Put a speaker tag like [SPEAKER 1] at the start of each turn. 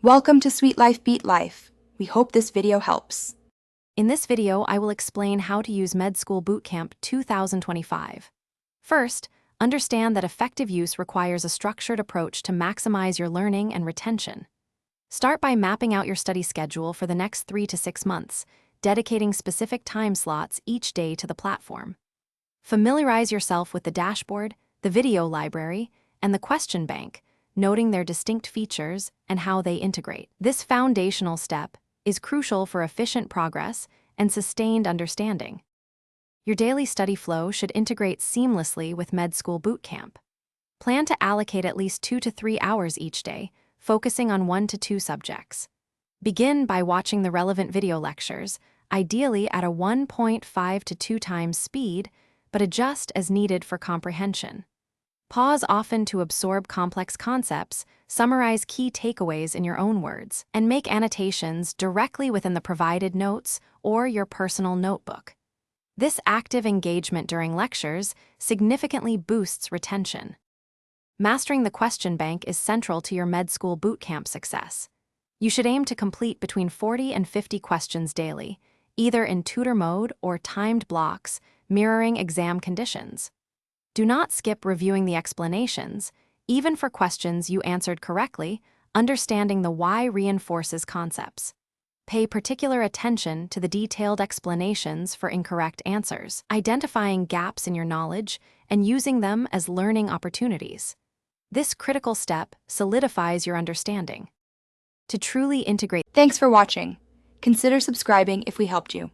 [SPEAKER 1] Welcome to Sweet Life Beat Life. We hope this video helps.
[SPEAKER 2] In this video, I will explain how to use Med School Bootcamp 2025. First, understand that effective use requires a structured approach to maximize your learning and retention. Start by mapping out your study schedule for the next 3 to 6 months, dedicating specific time slots each day to the platform. Familiarize yourself with the dashboard, the video library, and the question bank, noting their distinct features and how they integrate. This foundational step is crucial for efficient progress and sustained understanding. Your daily study flow should integrate seamlessly with Med School Bootcamp. Plan to allocate at least 2 to 3 hours each day, focusing on 1 to 2 subjects. Begin by watching the relevant video lectures, ideally at a 1.5 to 2 times speed, but adjust as needed for comprehension. Pause often to absorb complex concepts, summarize key takeaways in your own words, and make annotations directly within the provided notes or your personal notebook. This active engagement during lectures significantly boosts retention. Mastering the question bank is central to your Med School Bootcamp success. You should aim to complete between 40 and 50 questions daily, either in tutor mode or timed blocks, mirroring exam conditions. Do not skip reviewing the explanations. Even for questions you answered correctly, understanding the why reinforces concepts. Pay particular attention to the detailed explanations for incorrect answers, identifying gaps in your knowledge and using them as learning opportunities. This critical step solidifies your understanding. To truly integrate.
[SPEAKER 1] Thanks for watching. Consider subscribing if we helped you.